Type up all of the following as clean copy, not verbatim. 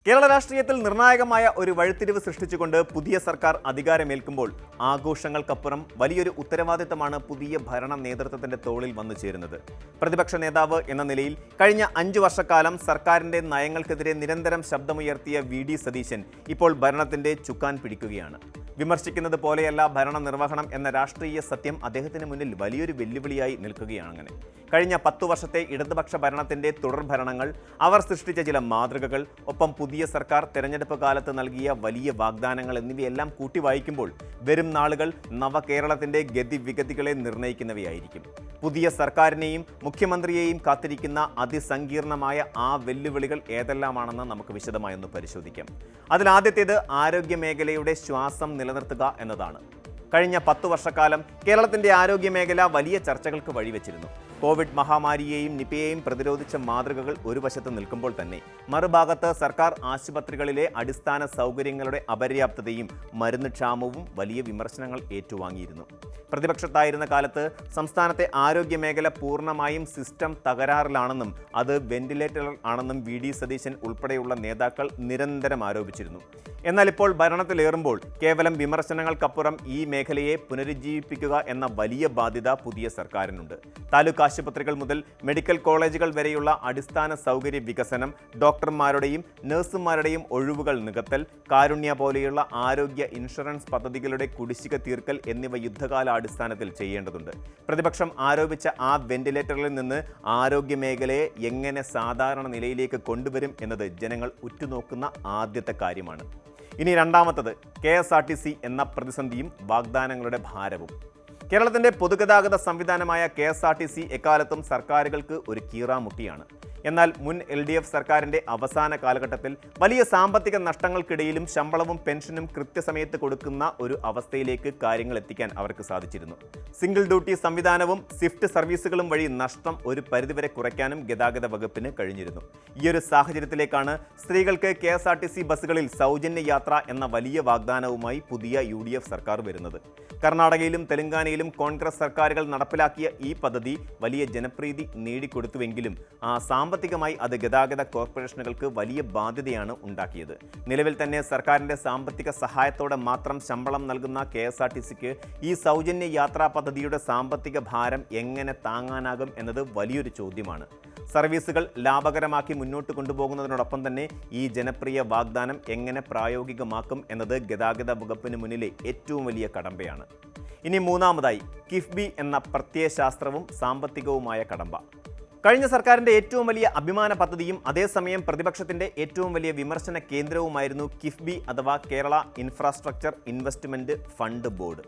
കേരള രാഷ്ട്രീയത്തിൽ നിർണായകമായ ഒരു വഴിത്തിരിവ് സൃഷ്ടിച്ചുകൊണ്ട് പുതിയ സർക്കാർ അധികാരമേൽക്കുമ്പോൾ ആഘോഷങ്ങൾക്കപ്പുറം വലിയൊരു ഉത്തരവാദിത്തമാണ് പുതിയ ഭരണ നേതൃത്വത്തിന്റെ തോളിൽ വന്നു ചേരുന്നത്. പ്രതിപക്ഷ നേതാവ് എന്ന നിലയിൽ കഴിഞ്ഞ 5 വർഷക്കാലം സർക്കാരിന്റെ നയങ്ങൾക്കെതിരെ നിരന്തരം ശബ്ദമുയർത്തിയ വി.ഡി. സതീശൻ ഇപ്പോൾ ഭരണത്തിന്റെ ചുക്കാൻ പിടിക്കുകയാണ്. വിമർശിക്കുന്നത് പോലെയല്ല ഭരണ നിർവഹണം എന്ന രാഷ്ട്രീയ സത്യം അദ്ദേഹത്തിന് മുന്നിൽ വലിയൊരു വെല്ലുവിളിയായി നിൽക്കുകയാണ്. അങ്ങനെ കഴിഞ്ഞ 10 വർഷത്തെ ഇടതുപക്ഷ ഭരണത്തിന്റെ തുടർഭരണങ്ങൾ, അവർ സൃഷ്ടിച്ച ചില മാതൃകകൾ, ഒപ്പം പുതിയ സർക്കാർ തെരഞ്ഞെടുപ്പ് കാലത്ത് നൽകിയ വലിയ വാഗ്ദാനങ്ങൾ എന്നിവയെല്ലാം കൂട്ടി വായിക്കുമ്പോൾ വരും നാളുകൾ നവകേരളത്തിന്റെ ഗതിവിഗതികളെ നിർണ്ണയിക്കുന്നവയായിരിക്കും. പുതിയ സർക്കാരിനെയും മുഖ്യമന്ത്രിയെയും കാത്തിരിക്കുന്ന അതിസങ്കീർണമായ ആ വെല്ലുവിളികൾ ഏതെല്ലാമാണെന്ന് നമുക്ക് വിശദമായൊന്ന് പരിശോധിക്കാം. അതിലാദ്യത്തേത് ആരോഗ്യ മേഖലയുടെ ശ്വാസം നിലനിർത്തുക എന്നതാണ്. കഴിഞ്ഞ 10 വർഷക്കാലം കേരളത്തിന്റെ ആരോഗ്യ മേഖല വലിയ ചർച്ചകൾക്ക് വഴിവെച്ചിരുന്നു. കോവിഡ് മഹാമാരിയെയും നിപയെയും പ്രതിരോധിച്ച മാതൃകകൾ ഒരു വശത്ത് നിൽക്കുമ്പോൾ തന്നെ മറുഭാഗത്ത് സർക്കാർ ആശുപത്രികളിലെ അടിസ്ഥാന സൗകര്യങ്ങളുടെ അപര്യാപ്തതയും മരുന്ന് ക്ഷാമവും വലിയ വിമർശനങ്ങൾ ഏറ്റുവാങ്ങിയിരുന്നു. പ്രതിപക്ഷത്തായിരുന്ന കാലത്ത് സംസ്ഥാനത്തെ ആരോഗ്യ മേഖല പൂർണ്ണമായും സിസ്റ്റം തകരാറിലാണെന്നും അത് വെന്റിലേറ്റർ ആണെന്നും വി.ഡി. സതീശൻ ഉൾപ്പെടെയുള്ള നേതാക്കൾ നിരന്തരം ആരോപിച്ചിരുന്നു. എന്നാൽ ഇപ്പോൾ ഭരണത്തിലേറുമ്പോൾ കേവലം വിമർശനങ്ങൾക്കപ്പുറം ഈ മേഖലയെ പുനരുജ്ജീവിപ്പിക്കുക എന്ന വലിയ ബാധ്യത പുതിയ സർക്കാരിനുണ്ട്. താലൂക്ക് ആശുപത്രികൾ മുതൽ മെഡിക്കൽ കോളേജുകൾ വരെയുള്ള അടിസ്ഥാന സൗകര്യ വികസനം, ഡോക്ടർമാരുടെയും നഴ്സുമാരുടെയും ഒഴിവുകൾ നികത്തൽ, കാരുണ്യ പോലെയുള്ള ആരോഗ്യ ഇൻഷുറൻസ് പദ്ധതികളുടെ കുടിശ്ശിക തീർക്കൽ എന്നിവ യുദ്ധകാലാടിസ്ഥാനത്തിൽ ചെയ്യേണ്ടതുണ്ട്. പ്രതിപക്ഷം ആരോപിച്ച ആ വെന്റിലേറ്ററിൽ നിന്ന് ആരോഗ്യ മേഖലയെ എങ്ങനെ സാധാരണ നിലയിലേക്ക് കൊണ്ടുവരും എന്നത് ജനങ്ങൾ ഉറ്റുനോക്കുന്ന ആദ്യത്തെ കാര്യമാണ്. ഇനി രണ്ടാമത്തത് KSRTC എന്ന പ്രതിസന്ധിയും വാഗ്ദാനങ്ങളുടെ ഭാരവും. കേരളത്തിന്റെ പൊതുഗതാഗത സംവിധാനമായ KSRTC എക്കാലത്തും സർക്കാരുകൾക്ക് ഒരു കീറാമുട്ടിയാണ്. എന്നാൽ മുൻ LDF സർക്കാരിന്റെ അവസാന കാലഘട്ടത്തിൽ വലിയ സാമ്പത്തിക നഷ്ടങ്ങൾക്കിടയിലും ശമ്പളവും പെൻഷനും കൃത്യസമയത്ത് കൊടുക്കുന്ന ഒരു അവസ്ഥയിലേക്ക് കാര്യങ്ങൾ എത്തിക്കാൻ അവർക്ക് സാധിച്ചിരുന്നു. സിംഗിൾ ഡ്യൂട്ടി സംവിധാനവും സ്വിഫ്റ്റ് സർവീസുകളും വഴി നഷ്ടം ഒരു പരിധിവരെ കുറയ്ക്കാനും ഗതാഗത വകുപ്പിന് കഴിഞ്ഞിരുന്നു. ഈയൊരു സാഹചര്യത്തിലേക്കാണ് സ്ത്രീകൾക്ക് KSRTC ബസ്സുകളിൽ സൗജന്യ യാത്ര എന്ന വലിയ വാഗ്ദാനവുമായി പുതിയ UDF സർക്കാർ വരുന്നത്. കർണാടകയിലും തെലങ്കാനയിലും കോൺഗ്രസ് സർക്കാരുകൾ നടപ്പിലാക്കിയ ഈ പദ്ധതി വലിയ ജനപ്രീതി നേടിക്കൊടുത്തുവെങ്കിലും സാമ്പത്തികമായി അത് ഗതാഗത കോർപ്പറേഷനുകൾക്ക് വലിയ ബാധ്യതയാണ് ഉണ്ടാക്കിയത്. നിലവിൽ തന്നെ സർക്കാരിന്റെ സാമ്പത്തിക സഹായത്തോടെ മാത്രം ശമ്പളം നൽകുന്ന KSRTCക്ക് ഈ സൗജന്യ യാത്രാ പദ്ധതിയുടെ സാമ്പത്തിക ഭാരം എങ്ങനെ താങ്ങാനാകും എന്നത് വലിയൊരു ചോദ്യമാണ്. സർവീസുകൾ ലാഭകരമാക്കി മുന്നോട്ട് കൊണ്ടുപോകുന്നതിനോടൊപ്പം തന്നെ ഈ ജനപ്രിയ വാഗ്ദാനം എങ്ങനെ പ്രായോഗികമാക്കും എന്നത് ഗതാഗത വകുപ്പിന് മുന്നിലെ ഏറ്റവും വലിയ കടമ്പയാണ്. ഇനി മൂന്നാമതായി കിഫ്ബി എന്ന പ്രത്യയശാസ്ത്രവും സാമ്പത്തികവുമായ കടമ്പ. കഴിഞ്ഞ സർക്കാരിന്റെ ഏറ്റവും വലിയ അഭിമാന പദ്ധതിയും അതേസമയം പ്രതിപക്ഷത്തിന്റെ ഏറ്റവും വലിയ വിമർശന കേന്ദ്രവുമായിരുന്നു കിഫ്ബി അഥവാ Kerala infrastructure investment fund board.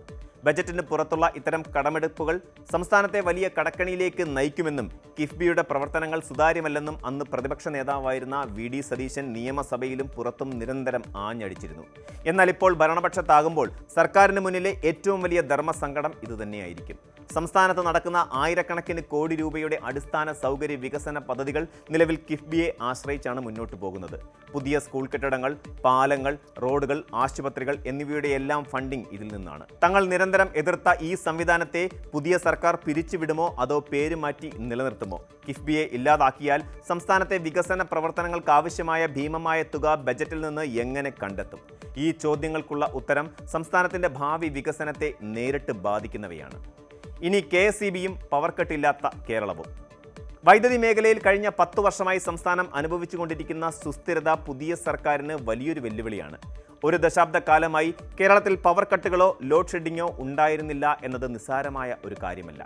ബജറ്റിന് പുറത്തുള്ള ഇത്തരം കടമെടുപ്പുകൾ സംസ്ഥാനത്തെ വലിയ കടക്കണിയിലേക്ക് നയിക്കുമെന്നും കിഫ്ബിയുടെ പ്രവർത്തനങ്ങൾ സുതാര്യമല്ലെന്നും അന്ന് പ്രതിപക്ഷ നേതാവായിരുന്ന വി.ഡി. സതീശൻ നിയമസഭയിലും പുറത്തും നിരന്തരം ആഞ്ഞടിച്ചിരുന്നു. എന്നാൽ ഇപ്പോൾ ഭരണപക്ഷത്താകുമ്പോൾ സർക്കാരിന് മുന്നിലെ ഏറ്റവും വലിയ ധർമ്മസങ്കടം ഇതുതന്നെയായിരിക്കും. സംസ്ഥാനത്ത് നടക്കുന്ന ആയിരക്കണക്കിന് കോടി രൂപയുടെ അടിസ്ഥാന സൗകര്യ വികസന പദ്ധതികൾ നിലവിൽ കിഫ്ബിയെ ആശ്രയിച്ചാണ് മുന്നോട്ട് പോകുന്നത്. പുതിയ സ്കൂൾ കെട്ടിടങ്ങൾ, പാലങ്ങൾ, റോഡുകൾ, ആശുപത്രികൾ എന്നിവയുടെ എല്ലാം ഫണ്ടിംഗ് ഇതിൽ നിന്നാണ്. തങ്ങൾ നിരന്തരം എതിർത്ത ഈ സംവിധാനത്തെ പുതിയ സർക്കാർ പിരിച്ചുവിടുമോ അതോ പേര് മാറ്റി നിലനിർത്തുമോ? കിഫ്ബിയെ ഇല്ലാതാക്കിയാൽ സംസ്ഥാനത്തെ വികസന പ്രവർത്തനങ്ങൾക്ക് ആവശ്യമായ ഭീമമായ തുക ബജറ്റിൽ നിന്ന് എങ്ങനെ കണ്ടെത്തും? ഈ ചോദ്യങ്ങൾക്കുള്ള ഉത്തരം സംസ്ഥാനത്തിന്റെ ഭാവി വികസനത്തെ നേരിട്ട് ബാധിക്കുന്നവയാണ്. ഇനി KSEBയും പവർ കട്ടില്ലാത്ത കേരളവും. വൈദ്യുതി മേഖലയിൽ കഴിഞ്ഞ 10 വർഷമായി സംസ്ഥാനം അനുഭവിച്ചുകൊണ്ടിരിക്കുന്ന സുസ്ഥിരത പുതിയ സർക്കാരിന് വലിയൊരു വെല്ലുവിളിയാണ്. ഒരു ദശാബ്ദക്കാലമായി കേരളത്തിൽ പവർ കട്ടുകളോ ലോഡ് ഷെഡിങ്ങോ ഉണ്ടായിരുന്നില്ല എന്നത് നിസ്സാരമായ ഒരു കാര്യമല്ല.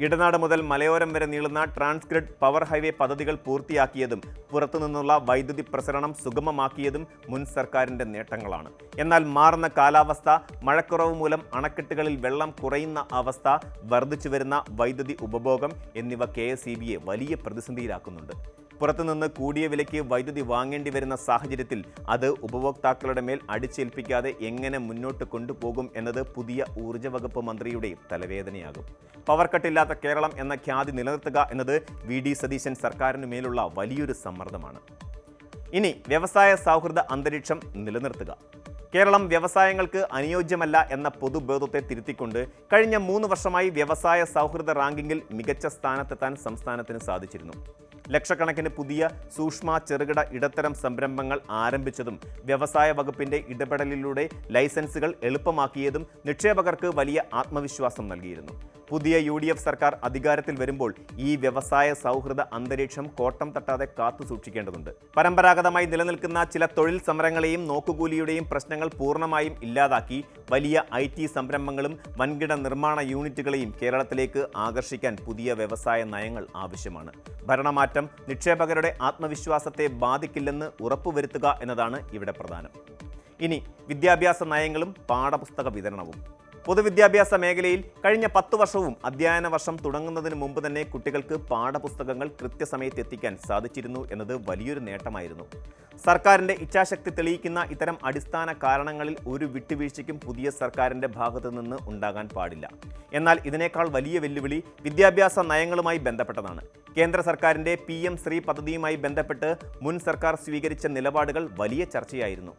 ഇടനാട് മുതൽ മലയോരം വരെ നീളുന്ന ട്രാൻസ്ഗ്രിഡ് പവർ ഹൈവേ പദ്ധതികൾ പൂർത്തിയാക്കിയതും പുറത്തുനിന്നുള്ള വൈദ്യുതി പ്രസരണം സുഗമമാക്കിയതും മുൻ സർക്കാരിൻ്റെ നേട്ടങ്ങളാണ്. എന്നാൽ മാറുന്ന കാലാവസ്ഥ, മഴക്കുറവ് മൂലം അണക്കെട്ടുകളിൽ വെള്ളം കുറയുന്ന അവസ്ഥ, വർദ്ധിച്ചു വരുന്ന വൈദ്യുതി ഉപഭോഗം എന്നിവ KSEBയെ വലിയ പ്രതിസന്ധിയിലാക്കുന്നുണ്ട്. പുറത്തുനിന്ന് കൂടിയ വിലയ്ക്ക് വൈദ്യുതി വാങ്ങേണ്ടി വരുന്ന സാഹചര്യത്തിൽ അത് ഉപഭോക്താക്കളുടെ മേൽ അടിച്ചേൽപ്പിക്കാതെ എങ്ങനെ മുന്നോട്ട് കൊണ്ടുപോകും എന്നത് പുതിയ ഊർജ്ജ വകുപ്പ് മന്ത്രിയുടെ തലവേദനയാകും. പവർ കട്ടില്ലാത്ത കേരളം എന്ന ഖ്യാതി നിലനിർത്തുക എന്നത് വി.ഡി. സതീശൻ സർക്കാരിന് മേലുള്ള വലിയൊരു സമ്മർദ്ദമാണ്. ഇനി വ്യവസായ സൗഹൃദ അന്തരീക്ഷം നിലനിർത്തുക. കേരളം വ്യവസായങ്ങൾക്ക് അനുയോജ്യമല്ല എന്ന പൊതുബോധത്തെ തിരുത്തിക്കൊണ്ട് കഴിഞ്ഞ 3 വർഷമായി വ്യവസായ സൗഹൃദ റാങ്കിങ്ങിൽ മികച്ച സ്ഥാനത്തെത്താൻ സംസ്ഥാനത്തിന് സാധിച്ചിരുന്നു. ലക്ഷക്കണക്കിന് പുതിയ സൂക്ഷ്മ ചെറുകിട ഇടത്തരം സംരംഭങ്ങൾ ആരംഭിച്ചതും വ്യവസായ വകുപ്പിന്റെ ഇടപെടലിലൂടെ ലൈസൻസുകൾ എളുപ്പമാക്കിയതും നിക്ഷേപകർക്ക് വലിയ ആത്മവിശ്വാസം നൽകിയിരുന്നു. പുതിയ UDF സർക്കാർ അധികാരത്തിൽ വരുമ്പോൾ ഈ വ്യവസായ സൗഹൃദ അന്തരീക്ഷം കോട്ടം തട്ടാതെ കാത്തുസൂക്ഷിക്കേണ്ടതുണ്ട്. പരമ്പരാഗതമായി നിലനിൽക്കുന്ന ചില തൊഴിൽ സമരങ്ങളെയും നോക്കുകൂലിയുടെയും പ്രശ്നങ്ങൾ പൂർണ്ണമായും ഇല്ലാതാക്കി വലിയ IT സംരംഭങ്ങളും വൻകിട നിർമ്മാണ യൂണിറ്റുകളെയും കേരളത്തിലേക്ക് ആകർഷിക്കാൻ പുതിയ വ്യവസായ നയങ്ങൾ ആവശ്യമാണ്. ഭരണമാറ്റം നിക്ഷേപകരുടെ ആത്മവിശ്വാസത്തെ ബാധിക്കില്ലെന്ന് ഉറപ്പുവരുത്തുക എന്നതാണ് ഇവിടെ പ്രധാനം. ഇനി വിദ്യാഭ്യാസ നയങ്ങളും പാഠപുസ്തക വിതരണവും. പൊതുവിദ്യാഭ്യാസ മേഖലയിൽ കഴിഞ്ഞ 10 വർഷവും അധ്യയന വർഷം തുടങ്ങുന്നതിന് മുമ്പ് തന്നെ കുട്ടികൾക്ക് പാഠപുസ്തകങ്ങൾ കൃത്യസമയത്ത് എത്തിക്കാൻ സാധിച്ചിരുന്നു എന്നത് വലിയൊരു നേട്ടമായിരുന്നു. സർക്കാരിൻ്റെ ഇച്ഛാശക്തി തെളിയിക്കുന്ന ഇത്തരം അടിസ്ഥാന കാരണങ്ങളിൽ ഒരു വിട്ടുവീഴ്ചയ്ക്കും പുതിയ സർക്കാരിൻ്റെ ഭാഗത്തു നിന്ന് ഉണ്ടാകാൻ പാടില്ല. എന്നാൽ ഇതിനേക്കാൾ വലിയ വെല്ലുവിളി വിദ്യാഭ്യാസ നയങ്ങളുമായി ബന്ധപ്പെട്ടതാണ്. കേന്ദ്ര സർക്കാരിൻ്റെ PM ശ്രീ പദ്ധതിയുമായി ബന്ധപ്പെട്ട് മുൻ സർക്കാർ സ്വീകരിച്ച നിലപാടുകൾ വലിയ ചർച്ചയായിരുന്നു.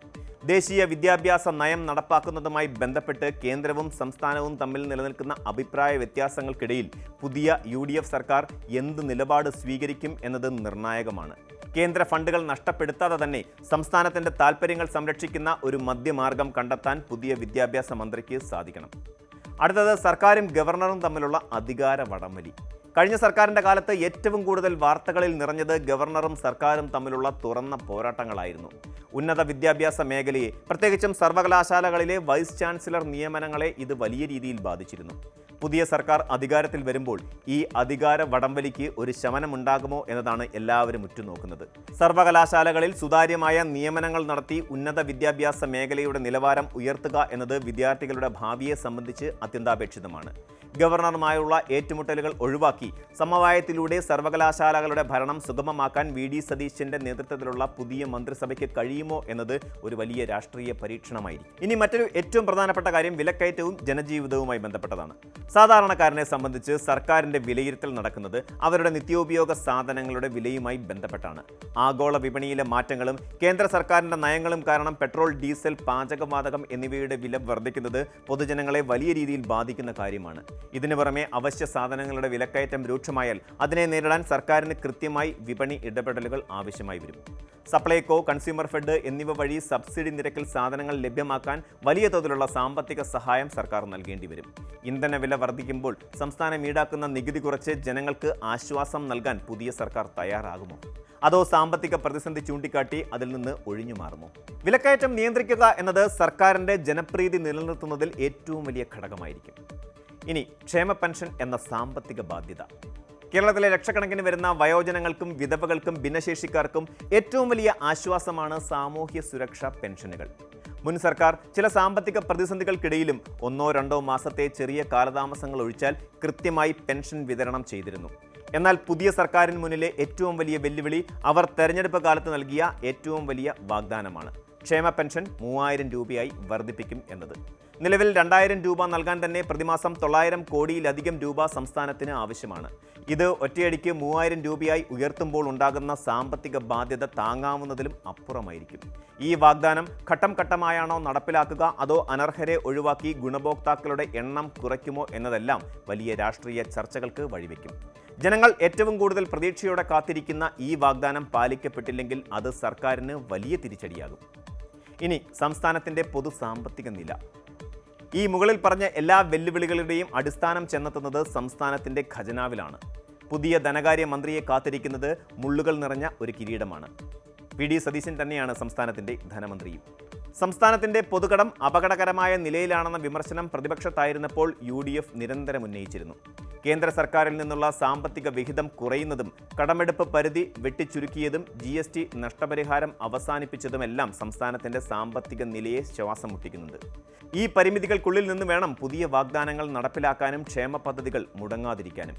ദേശീയ വിദ്യാഭ്യാസ നയം നടപ്പാക്കുന്നതുമായി ബന്ധപ്പെട്ട് കേന്ദ്രവും സംസ്ഥാനവും തമ്മിൽ നിലനിൽക്കുന്ന അഭിപ്രായ വ്യത്യാസങ്ങൾക്കിടയിൽ പുതിയ UDF സർക്കാർ എന്ത് നിലപാട് സ്വീകരിക്കും എന്നത് നിർണായകമാണ്. കേന്ദ്ര ഫണ്ടുകൾ നഷ്ടപ്പെടുത്താതെ തന്നെ സംസ്ഥാനത്തിൻ്റെ താൽപ്പര്യങ്ങൾ സംരക്ഷിക്കുന്ന ഒരു മധ്യമാർഗം കണ്ടെത്താൻ പുതിയ വിദ്യാഭ്യാസ മന്ത്രിക്ക് സാധിക്കണം. അടുത്തത് സർക്കാരും ഗവർണറും തമ്മിലുള്ള അധികാര വടംവലി. കഴിഞ്ഞ സർക്കാരിൻ്റെ കാലത്ത് ഏറ്റവും കൂടുതൽ വാർത്തകളിൽ നിറഞ്ഞത് ഗവർണറും സർക്കാരും തമ്മിലുള്ള തുറന്ന പോരാട്ടങ്ങളായിരുന്നു. ഉന്നത വിദ്യാഭ്യാസ മേഖലയെ, പ്രത്യേകിച്ചും സർവകലാശാലകളിലെ വൈസ് ചാൻസലർ നിയമനങ്ങളെ ഇത് വലിയ രീതിയിൽ ബാധിച്ചിരുന്നു. പുതിയ സർക്കാർ അധികാരത്തിൽ വരുമ്പോൾ ഈ അധികാര വടംവലിക്ക് ഒരു ശമനമുണ്ടാകുമോ എന്നതാണ് എല്ലാവരും ഉറ്റുനോക്കുന്നത്. സർവകലാശാലകളിൽ സുതാര്യമായ നിയമനങ്ങൾ നടത്തി ഉന്നത വിദ്യാഭ്യാസ മേഖലയുടെ നിലവാരം ഉയർത്തുക എന്നത് വിദ്യാർത്ഥികളുടെ ഭാവിയെ സംബന്ധിച്ച് അത്യന്താപേക്ഷിതമാണ്. ഗവർണറുമായുള്ള ഏറ്റുമുട്ടലുകൾ ഒഴിവാക്കി സമവായത്തിലൂടെ സർവകലാശാലകളുടെ ഭരണം സുഗമമാക്കാൻ VD സതീശന്റെ നേതൃത്വത്തിലുള്ള പുതിയ മന്ത്രിസഭയ്ക്ക് കഴിയുമോ എന്നത് ഒരു വലിയ രാഷ്ട്രീയ പരീക്ഷണമായിരിക്കും. ഇനി മറ്റൊരു ഏറ്റവും പ്രധാനപ്പെട്ട കാര്യം വിലക്കയറ്റവും ജനജീവിതവുമായി ബന്ധപ്പെട്ടതാണ്. സാധാരണക്കാരനെ സംബന്ധിച്ച് സർക്കാരിൻ്റെ വിലയിരുത്തൽ നടക്കുന്നത് അവരുടെ നിത്യോപയോഗ സാധനങ്ങളുടെ വിലയുമായി ബന്ധപ്പെട്ടാണ്. ആഗോള വിപണിയിലെ മാറ്റങ്ങളും കേന്ദ്ര സർക്കാരിൻ്റെ നയങ്ങളും കാരണം പെട്രോൾ, ഡീസൽ, പാചകവാതകം എന്നിവയുടെ വില വർദ്ധിക്കുന്നത് പൊതുജനങ്ങളെ വലിയ രീതിയിൽ ബാധിക്കുന്ന കാര്യമാണ്. ഇതിനു പുറമെ അവശ്യ സാധനങ്ങളുടെ വിലക്കയറ്റം രൂക്ഷമായാൽ അതിനെ നേരിടാൻ സർക്കാരിന് കൃത്യമായി വിപണി ഇടപെടലുകൾ ആവശ്യമായി വരും. സപ്ലൈകോ, കൺസ്യൂമർ ഫെഡ് എന്നിവ വഴി സബ്സിഡി നിരക്കിൽ സാധനങ്ങൾ ലഭ്യമാക്കാൻ വലിയ തോതിലുള്ള സാമ്പത്തിക സഹായം സർക്കാർ നൽകേണ്ടി വരും. ഇന്ധനവില വർദ്ധിക്കുമ്പോൾ സംസ്ഥാനം ഈടാക്കുന്ന നികുതി കുറച്ച് ജനങ്ങൾക്ക് ആശ്വാസം നൽകാൻ പുതിയ സർക്കാർ തയ്യാറാകുമോ? അതോ സാമ്പത്തിക പ്രതിസന്ധി ചൂണ്ടിക്കാട്ടി അതിൽ നിന്ന് ഒഴിഞ്ഞു മാറുമോ? വിലക്കയറ്റം നിയന്ത്രിക്കുക എന്നത് സർക്കാരിൻ്റെ ജനപ്രീതി നിലനിർത്തുന്നതിൽ ഏറ്റവും വലിയ ഘടകമായിരിക്കും. ഇനി ക്ഷേമ പെൻഷൻ എന്ന സാമ്പത്തിക ബാധ്യത. കേരളത്തിലെ ലക്ഷക്കണക്കിന് വരുന്ന വയോജനങ്ങൾക്കും വിധവകൾക്കും ഭിന്നശേഷിക്കാർക്കും ഏറ്റവും വലിയ ആശ്വാസമാണ് സാമൂഹ്യ സുരക്ഷാ പെൻഷനുകൾ. മുൻ സർക്കാർ ചില സാമ്പത്തിക പ്രതിസന്ധികൾക്കിടയിലും 1-2 മാസത്തെ ചെറിയ കാലതാമസങ്ങൾ ഒഴിച്ചാൽ കൃത്യമായി പെൻഷൻ വിതരണം ചെയ്തിരുന്നു. എന്നാൽ പുതിയ സർക്കാരിന് മുന്നിലെ ഏറ്റവും വലിയ വെല്ലുവിളി അവർ തെരഞ്ഞെടുപ്പ് കാലത്ത് നൽകിയ ഏറ്റവും വലിയ വാഗ്ദാനമാണ്. ക്ഷേമ പെൻഷൻ 3000 രൂപയായി വർദ്ധിപ്പിക്കും എന്നത്. നിലവിൽ 2000 രൂപ നൽകാൻ തന്നെ പ്രതിമാസം 900 കോടിയിലധികം രൂപ സംസ്ഥാനത്തിന് ആവശ്യമാണ്. ഇത് ഒറ്റയടിക്ക് 3000 രൂപയായി ഉയർത്തുമ്പോൾ ഉണ്ടാകുന്ന സാമ്പത്തിക ബാധ്യത താങ്ങാവുന്നതിലും അപ്പുറമായിരിക്കും. ഈ വാഗ്ദാനം ഘട്ടം ഘട്ടമായാണോ നടപ്പിലാക്കുക, അതോ അനർഹരെ ഒഴിവാക്കി ഗുണഭോക്താക്കളുടെ എണ്ണം കുറയ്ക്കുമോ എന്നതെല്ലാം വലിയ രാഷ്ട്രീയ ചർച്ചകൾക്ക് വഴിവെക്കും. ജനങ്ങൾ ഏറ്റവും കൂടുതൽ പ്രതീക്ഷയോടെ കാത്തിരിക്കുന്ന ഈ വാഗ്ദാനം പാലിക്കപ്പെട്ടില്ലെങ്കിൽ അത് സർക്കാരിന് വലിയ തിരിച്ചടിയാകും. ഇനി സംസ്ഥാനത്തിൻ്റെ പൊതു സാമ്പത്തിക നില. ഈ മുകളിൽ പറഞ്ഞ എല്ലാ വെല്ലുവിളികളുടെയും അടിസ്ഥാനം ചെന്നെത്തുന്നത് സംസ്ഥാനത്തിൻ്റെ ഖജനാവിലാണ്. പുതിയ ധനകാര്യ മന്ത്രിയെ കാത്തിരിക്കുന്നത് മുള്ളുകൾ നിറഞ്ഞ ഒരു കിരീടമാണ്. VD സതീശൻ തന്നെയാണ് സംസ്ഥാനത്തിൻ്റെ ധനമന്ത്രിയും. സംസ്ഥാനത്തിൻ്റെ പൊതുകടം അപകടകരമായ നിലയിലാണെന്ന വിമർശനം പ്രതിപക്ഷത്തായിരുന്നപ്പോൾ UDF നിരന്തരം ഉന്നയിച്ചിരുന്നു. കേന്ദ്ര സർക്കാരിൽ നിന്നുള്ള സാമ്പത്തിക വിഹിതം കുറയുന്നതും കടമെടുപ്പ് പരിധി വെട്ടിച്ചുരുക്കിയതും GST നഷ്ടപരിഹാരം അവസാനിപ്പിച്ചതുമെല്ലാം സംസ്ഥാനത്തിൻ്റെ സാമ്പത്തിക നിലയെ ശ്വാസം മുട്ടിക്കുന്നുണ്ട്. ഈ പരിമിതികൾക്കുള്ളിൽ നിന്ന് വേണം പുതിയ വാഗ്ദാനങ്ങൾ നടപ്പിലാക്കാനും ക്ഷേമ പദ്ധതികൾ മുടങ്ങാതിരിക്കാനും.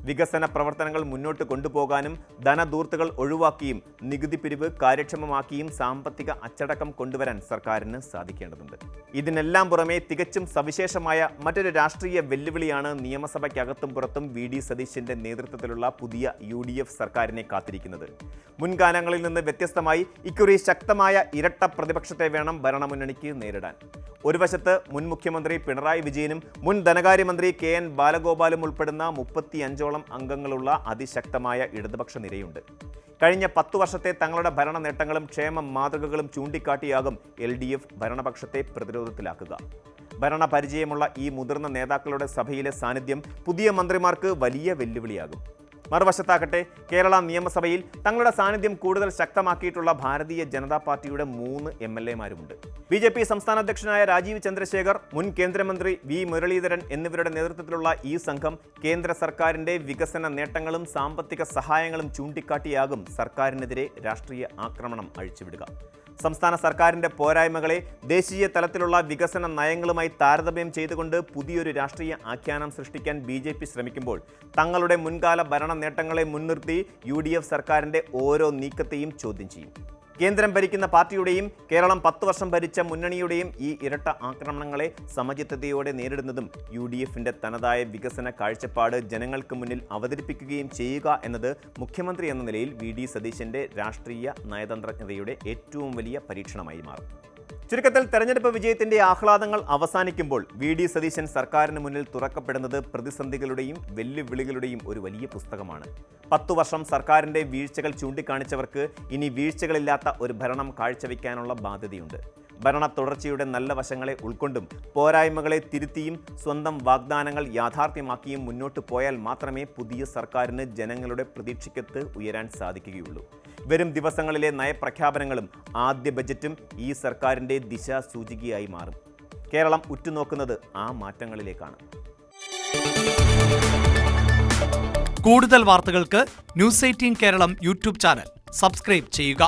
വികസന പ്രവർത്തനങ്ങൾ മുന്നോട്ട് കൊണ്ടുപോകാനും ധനധൂർത്തുകൾ ഒഴിവാക്കിയും നികുതി പിരിവ് കാര്യക്ഷമമാക്കിയും സാമ്പത്തിക അച്ചടക്കം കൊണ്ടുവരാൻ സർക്കാരിന് സാധിക്കേണ്ടതുണ്ട്. ഇതിനെല്ലാം പുറമെ തികച്ചും സവിശേഷമായ മറ്റൊരു രാഷ്ട്രീയ വെല്ലുവിളിയാണ് നിയമസഭയ്ക്കകത്തും പുറത്തും VD സതീശന്റെ നേതൃത്വത്തിലുള്ള പുതിയ UDF സർക്കാരിനെ കാത്തിരിക്കുന്നത്. മുൻകാലങ്ങളിൽ നിന്ന് വ്യത്യസ്തമായി ഇക്കുറി ശക്തമായ ഇരട്ട പ്രതിപക്ഷത്തെ വേണം ഭരണമുന്നണിക്ക് നേരിടാൻ. ഒരു വശത്ത് മുൻ മുഖ്യമന്ത്രി പിണറായി വിജയനും മുൻ ധനകാര്യമന്ത്രി KN ബാലഗോപാലും ഉൾപ്പെടുന്ന 35ഓളം ലക്ഷത്തോളം അംഗങ്ങളുള്ള അതിശക്തമായ ഇടതുപക്ഷ നിരയുണ്ട്. കഴിഞ്ഞ 10 വർഷത്തെ തങ്ങളുടെ ഭരണ നേട്ടങ്ങളും ക്ഷേമ മാതൃകകളും ചൂണ്ടിക്കാട്ടിയാകും LDF ഭരണപക്ഷത്തെ പ്രതിരോധത്തിലാക്കുക. ഭരണപരിചയമുള്ള ഈ മുതിർന്ന നേതാക്കളുടെ സഭയിലെ സാന്നിധ്യം പുതിയ മന്ത്രിമാർക്ക് വലിയ വെല്ലുവിളിയാകും. മറുവശത്താകട്ടെ, കേരള നിയമസഭയിൽ തങ്ങളുടെ സാന്നിധ്യം കൂടുതൽ ശക്തമാക്കിയിട്ടുള്ള ഭാരതീയ ജനതാ പാർട്ടിയുടെ 3 MLA-മാരുമുണ്ട്. BJP സംസ്ഥാന അധ്യക്ഷനായ രാജീവ് ചന്ദ്രശേഖർ, മുൻ കേന്ദ്രമന്ത്രി V. മുരളീധരൻ എന്നിവരുടെ നേതൃത്വത്തിലുള്ള ഈ സംഘം കേന്ദ്ര സർക്കാരിന്റെ വികസന നേട്ടങ്ങളും സാമ്പത്തിക സഹായങ്ങളും ചൂണ്ടിക്കാട്ടിയാകും സർക്കാരിനെതിരെ രാഷ്ട്രീയ ആക്രമണം അഴിച്ചുവിടുക. സംസ്ഥാന സർക്കാരിന്റെ പോരായ്മകളെ ദേശീയ തലത്തിലുള്ള വികസന നയങ്ങളുമായി താരതമ്യം ചെയ്തുകൊണ്ട് പുതിയൊരു രാഷ്ട്രീയ ആഖ്യാനം സൃഷ്ടിക്കാൻ BJP ശ്രമിക്കുമ്പോൾ തങ്ങളുടെ മുൻകാല ഭരണ നേട്ടങ്ങളെ മുൻനിർത്തി UDF സർക്കാരിന്റെ ഓരോ നീക്കത്തെയും ചോദ്യം ചെയ്യും. കേന്ദ്രം ഭരിക്കുന്ന പാർട്ടിയുടെയും കേരളം 10 വർഷം ഭരിച്ച മുന്നണിയുടെയും ഈ ഇരട്ട ആക്രമണങ്ങളെ സമചിത്തതയോടെ നേരിടുന്നതും UDFന്റെ തനതായ വികസന കാഴ്ചപ്പാട് ജനങ്ങൾക്ക് മുന്നിൽ അവതരിപ്പിക്കുകയും ചെയ്യുക എന്നത് മുഖ്യമന്ത്രി എന്ന നിലയിൽ VD സതീശന്റെ രാഷ്ട്രീയ നയതന്ത്രജ്ഞതയുടെ ഏറ്റവും വലിയ പരീക്ഷണമായി മാറും. ചുരുക്കത്തിൽ തെരഞ്ഞെടുപ്പ് വിജയത്തിന്റെ ആഹ്ലാദങ്ങൾ അവസാനിക്കുമ്പോൾ VD സതീശൻ സർക്കാരിന് മുന്നിൽ തുറക്കപ്പെടുന്നത് പ്രതിസന്ധികളുടെയും വെല്ലുവിളികളുടെയും ഒരു വലിയ പുസ്തകമാണ്. 10 വർഷം സർക്കാരിന്റെ വീഴ്ചകൾ ചൂണ്ടിക്കാണിച്ചവർക്ക് ഇനി വീഴ്ചകളില്ലാത്ത ഒരു ഭരണം കാഴ്ചവെക്കാനുള്ള ബാധ്യതയുണ്ട്. ഭരണ തുടർച്ചയുടെ നല്ല വശങ്ങളെ ഉൾക്കൊണ്ടും പോരായ്മകളെ തിരുത്തിയും സ്വന്തം വാഗ്ദാനങ്ങൾ യാഥാർത്ഥ്യമാക്കിയും മുന്നോട്ട് പോയാൽ മാത്രമേ പുതിയ സർക്കാരിന് ജനങ്ങളുടെ പ്രതീക്ഷയ്ക്കൊത്ത് ഉയരാൻ സാധിക്കുകയുള്ളൂ. വരും ദിവസങ്ങളിലെ നയപ്രഖ്യാപനങ്ങളും ആദ്യ ബജറ്റും ഈ സർക്കാരിന്റെ ദിശാസൂചികയായി മാറും. കേരളം ഉറ്റുനോക്കുന്നത് ആ മാറ്റങ്ങളിലേക്കാണ്. കൂടുതൽ വാർത്തകൾക്ക് News 18 Keralam YouTube channel subscribe ചെയ്യുക.